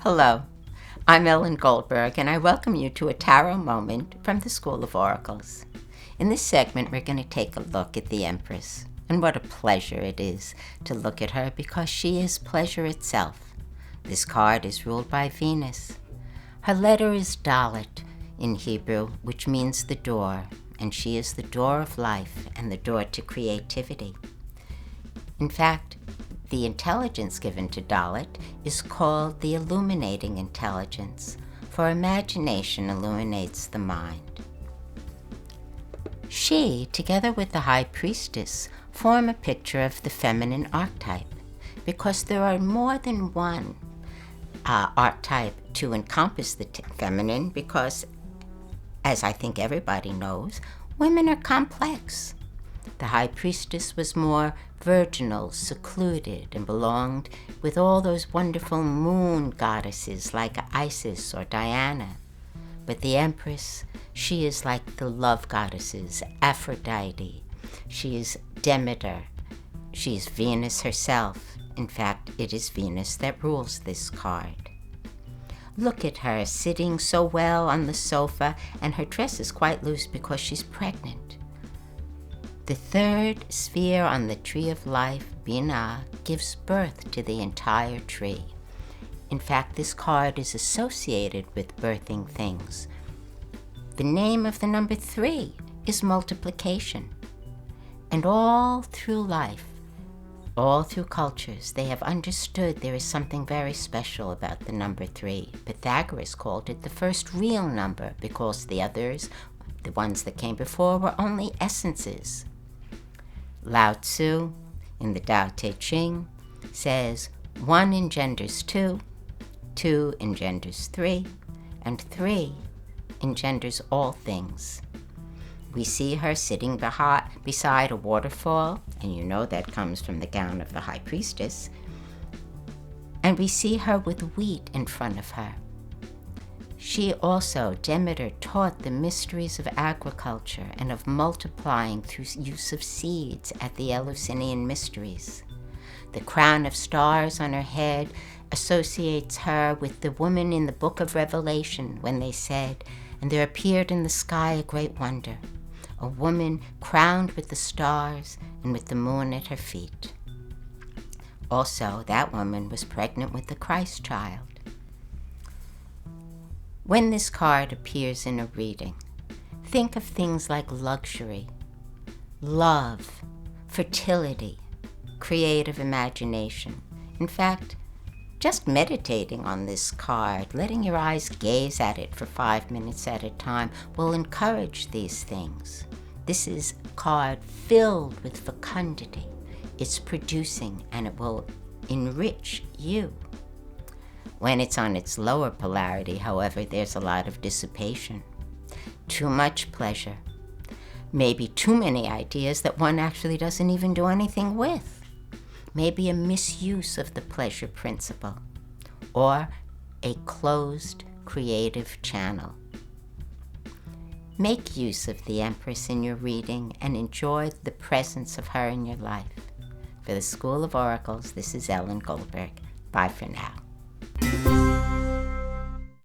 Hello, I'm Ellen Goldberg, and I welcome you to a tarot moment from the School of Oracles. In this segment, we're going to take a look at the Empress, and what a pleasure it is to look at her because she is pleasure itself. This card is ruled by Venus. Her letter is Dalet in Hebrew, which means the door, and she is the door of life and the door to creativity. In fact, the intelligence given to Dalet is called the illuminating intelligence, for imagination illuminates the mind. She, together with the High Priestess, form a picture of the feminine archetype, because there are more than one archetype to encompass the feminine, because, as I think everybody knows, women are complex. The High Priestess was more virginal, secluded, and belonged with all those wonderful moon goddesses like Isis or Diana. But the Empress, she is like the love goddesses, Aphrodite. She is Demeter. She is Venus herself. In fact, it is Venus that rules this card. Look at her sitting so well on the sofa, and her dress is quite loose because she's pregnant. The third sphere on the tree of life, Binah, gives birth to the entire tree. In fact, this card is associated with birthing things. The name of the number 3 is multiplication. And all through life, all through cultures, they have understood there is something very special about the number 3. Pythagoras called it the first real number because the others, the ones that came before, were only essences. Lao Tzu, in the DLTh, says 1 engenders 2, 2 engenders 3, and 3 engenders all things. We see her sitting beside a waterfall, and you know that comes from the gown of the High Priestess, and we see her with wheat in front of her. She also, Demeter, taught the mysteries of agriculture and of multiplying through use of seeds at the Eleusinian mysteries. The crown of stars on her head associates her with the woman in the book of Revelation when they said, "And there appeared in the sky a great wonder, a woman crowned with the stars and with the moon at her feet." Also, that woman was pregnant with the Christ child. When this card appears in a reading, think of things like luxury, love, fertility, creative imagination. In fact, just meditating on this card, letting your eyes gaze at it for 5 minutes at a time, will encourage these things. This is a card filled with fecundity. It's producing, and it will enrich you. When it's on its lower polarity, however, there's a lot of dissipation. Too much pleasure. Maybe too many ideas that one actually doesn't even do anything with. Maybe a misuse of the pleasure principle. Or a closed creative channel. Make use of the Empress in your reading and enjoy the presence of her in your life. For the School of Oracles, this is Ellen Goldberg. Bye for now.